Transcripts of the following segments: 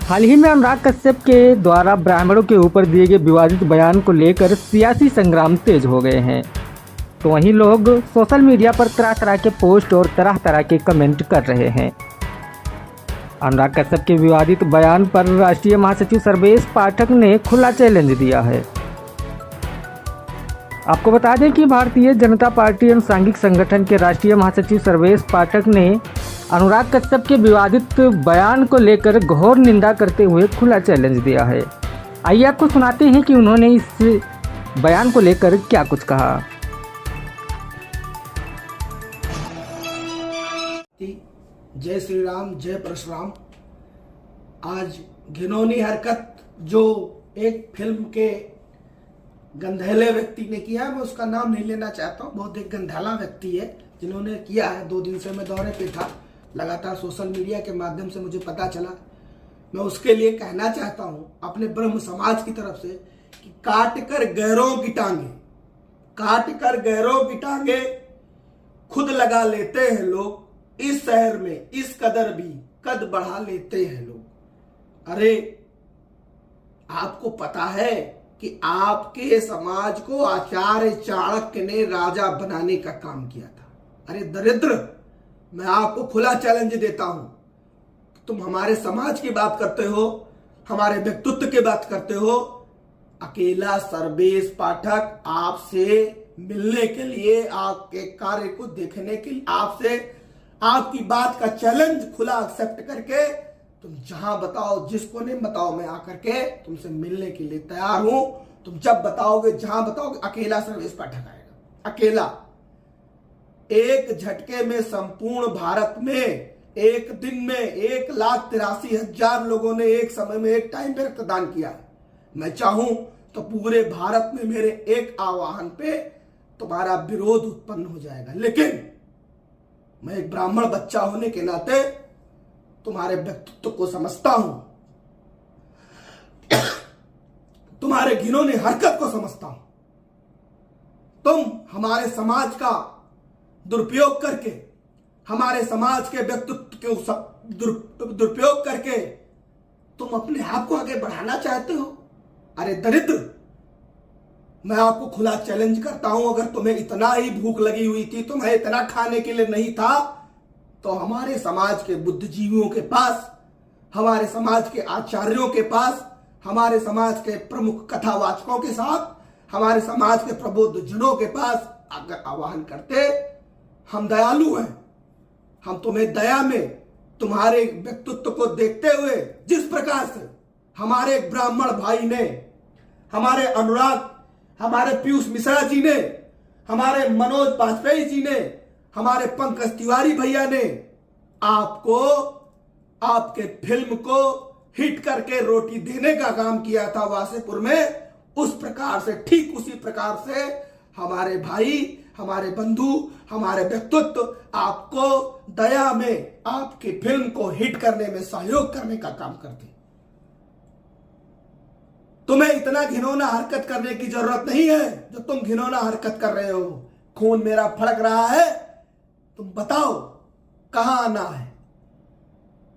हाल ही में अनुराग कश्यप के द्वारा ब्राह्मणों के ऊपर दिए गए विवादित बयान को लेकर सियासी संग्राम तेज हो गए हैं। तो वहीं लोग सोशल मीडिया पर तरह तरह के पोस्ट और तरह तरह के कमेंट कर रहे हैं। अनुराग कश्यप के विवादित बयान पर राष्ट्रीय महासचिव सर्वेश पाठक ने खुला चैलेंज दिया है। आपको बता दें कि भारतीय जनता पार्टी एवं सांघिक संगठन के राष्ट्रीय महासचिव सर्वेश पाठक ने अनुराग कश्यप के विवादित बयान को लेकर घोर निंदा करते हुए खुला चैलेंज दिया है। आइए आपको सुनाते हैं कि उन्होंने इस बयान को लेकर क्या कुछ कहा। जय श्री राम, जय परशुराम। आज घिनौनी हरकत जो एक फिल्म के गंधेले व्यक्ति ने किया है, मैं उसका नाम नहीं लेना चाहता हूँ, बहुत एक गंधेला व्यक्ति है जिन्होंने किया है। 2 दिन से मैं दौरे पे था, लगातार सोशल मीडिया के माध्यम से मुझे पता चला। मैं उसके लिए कहना चाहता हूँ अपने ब्रह्म समाज की तरफ से कि काट कर गैरों की टांगे खुद लगा लेते हैं लोग। इस शहर में इस कदर भी कद बढ़ा लेते हैं लोग। अरे आपको पता है कि आपके समाज को आचार्य चाणक्य ने राजा बनाने का काम किया था। अरे दरिद्र, मैं आपको खुला चैलेंज देता हूं। तुम हमारे समाज की बात करते हो, हमारे व्यक्तित्व की बात करते हो। अकेला सर्वेश पाठक आपसे मिलने के लिए, आपके कार्य को देखने के लिए, आपसे आपकी बात का चैलेंज खुला एक्सेप्ट करके तुम जहां बताओ, जिसको नहीं बताओ, मैं आकर के तुमसे मिलने के लिए तैयार हूं। तुम जब बताओगे, जहां बताओगे, अकेला सर्वेश पाठक आएगा। अकेला एक झटके में संपूर्ण भारत में एक दिन में 1,83,000 लोगों ने एक समय में एक टाइम पे रक्तदान किया है। मैं चाहूं तो पूरे भारत में मेरे एक आह्वान पे तुम्हारा विरोध उत्पन्न हो जाएगा, लेकिन मैं एक ब्राह्मण बच्चा होने के नाते तुम्हारे व्यक्तित्व को समझता हूं, तुम्हारे घिनौनी हरकत को समझता हूं। तुम हमारे समाज का दुरुपयोग करके, हमारे समाज के व्यक्तित्व के दुरुपयोग करके तुम अपने आप को आगे बढ़ाना चाहते हो। अरे दरिद्र, मैं आपको खुला चैलेंज करता हूं, अगर तुम्हें इतना ही भूख लगी हुई थी, तुम्हें इतना खाने के लिए नहीं था, तो हमारे समाज के बुद्धिजीवियों के पास, हमारे समाज के आचार्यों के पास, हमारे समाज के प्रमुख कथावाचकों के साथ, हमारे समाज के प्रबुद्ध जनों के पास अगर आह्वान करते, हम दयालु हैं, हम तुम्हें दया में तुम्हारे व्यक्तित्व को देखते हुए, जिस प्रकार से हमारे एक ब्राह्मण भाई ने, हमारे अनुराग, हमारे पीयूष मिश्रा जी ने, हमारे मनोज बाजपेयी जी ने, हमारे पंकज तिवारी भैया ने आपको, आपके फिल्म को हिट करके रोटी देने का काम किया था वासेपुर में, उस प्रकार से, ठीक उसी प्रकार से हमारे भाई, हमारे बंधु, हमारे व्यक्तित्व आपको दया में आपकी फिल्म को हिट करने में सहयोग करने का काम करते। तुम्हें इतना घिनौना हरकत करने की जरूरत नहीं है जो तुम घिनौना हरकत कर रहे हो। खून मेरा फड़क रहा है, तुम बताओ कहां आना है।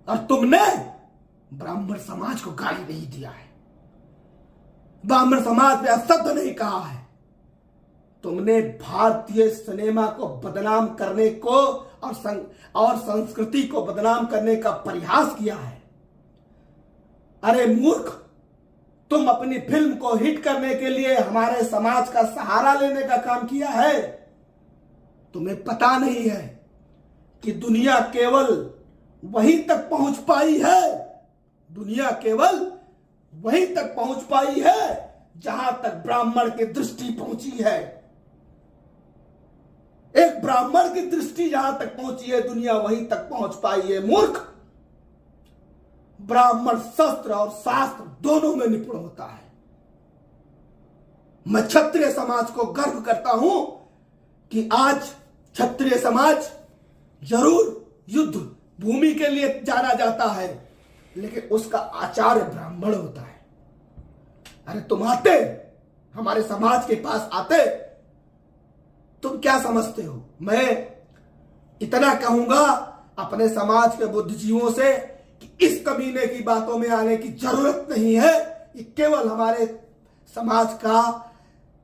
और तुमने ब्राह्मण समाज को गाली नहीं दिया है, ब्राह्मण समाज पे अशब्द नहीं कहा है। तुमने भारतीय सिनेमा को बदनाम करने को और संस्कृति को बदनाम करने का प्रयास किया है। अरे मूर्ख, तुम अपनी फिल्म को हिट करने के लिए हमारे समाज का सहारा लेने का काम किया है। तुम्हें पता नहीं है कि दुनिया केवल वहीं तक पहुंच पाई है, दुनिया केवल वहीं तक पहुंच पाई है जहां तक ब्राह्मण की दृष्टि पहुंची है। एक ब्राह्मण की दृष्टि जहां तक पहुंची है, दुनिया वहीं तक पहुंच पाई है। मूर्ख, ब्राह्मण शस्त्र और शास्त्र दोनों में निपुण होता है। मैं क्षत्रिय समाज को गर्व करता हूं कि आज क्षत्रिय समाज जरूर युद्ध भूमि के लिए जाना जाता है, लेकिन उसका आचार्य ब्राह्मण होता है। अरे तुम आते, हमारे समाज के पास आते, तुम क्या समझते हो? मैं इतना कहूंगा अपने समाज के बुद्धिजीवियों से कि इस कमीने की बातों में आने की जरूरत नहीं है। ये केवल हमारे समाज का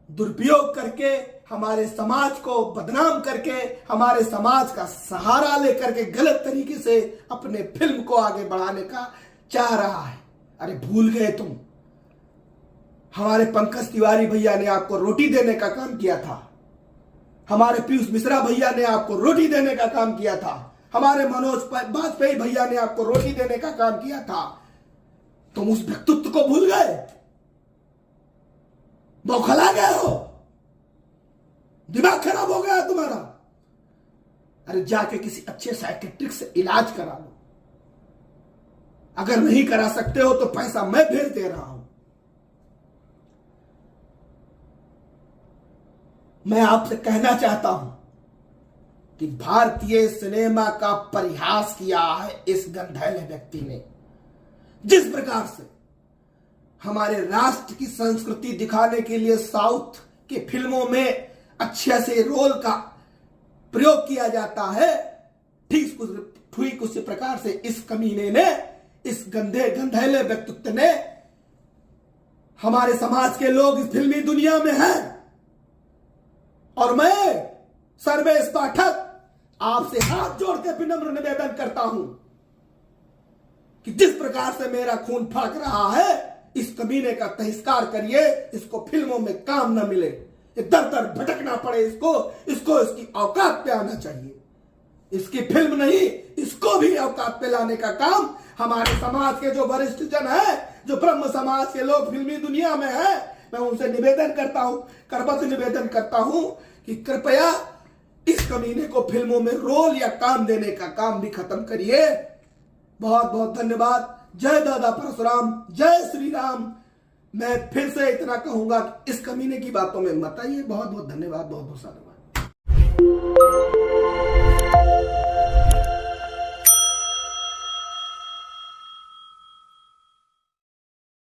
दुरुपयोग करके, हमारे समाज को बदनाम करके, हमारे समाज का सहारा लेकर के गलत तरीके से अपने फिल्म को आगे बढ़ाने का चाह रहा है। अरे भूल गए तुम, हमारे पंकज तिवारी भैया ने आपको रोटी देने का काम किया था, हमारे पीयूष मिश्रा भैया ने आपको रोटी देने का काम किया था, हमारे मनोज वाजपेयी भैया ने आपको रोटी देने का काम किया था। तुम उस व्यक्तित्व को भूल गए, बौखला गए हो, दिमाग खराब हो गया तुम्हारा। अरे जाके किसी अच्छे साइकेट्रिस्ट से इलाज करा लो। अगर नहीं करा सकते हो तो पैसा मैं भेज दे रहा हूं। मैं आपसे कहना चाहता हूं कि भारतीय सिनेमा का परिहास किया है इस गंधैले व्यक्ति ने। जिस प्रकार से हमारे राष्ट्र की संस्कृति दिखाने के लिए साउथ की फिल्मों में अच्छे से रोल का प्रयोग किया जाता है, ठीक उसी प्रकार से इस कमीने ने, इस गंधैले व्यक्तित्व ने, हमारे समाज के लोग इस फिल्मी दुनिया में हैं। और मैं सर्वेश पाठक आपसे हाथ जोड़ के विनम्र निवेदन करता हूं कि जिस प्रकार से मेरा खून फड़क रहा है, इस कमीने का बहिष्कार करिए। इसको फिल्मों में काम न मिले, दर दर भटकना पड़े, इसको इसकी औकात पे आना चाहिए। इसकी फिल्म नहीं, इसको भी औकात पे लाने का काम हमारे समाज के जो वरिष्ठ जन है, जो ब्रह्म समाज के लोग फिल्मी दुनिया में है, मैं उनसे निवेदन करता हूं, करबद्ध निवेदन करता हूं कि कृपया इस कमीने को फिल्मों में रोल या काम देने का काम भी खत्म करिए। बहुत बहुत धन्यवाद। जय दादा परशुराम, जय श्री राम। मैं फिर से इतना कहूंगा कि इस कमीने की बातों में मत आइए। बहुत बहुत धन्यवाद, बहुत बहुत साधुवाद।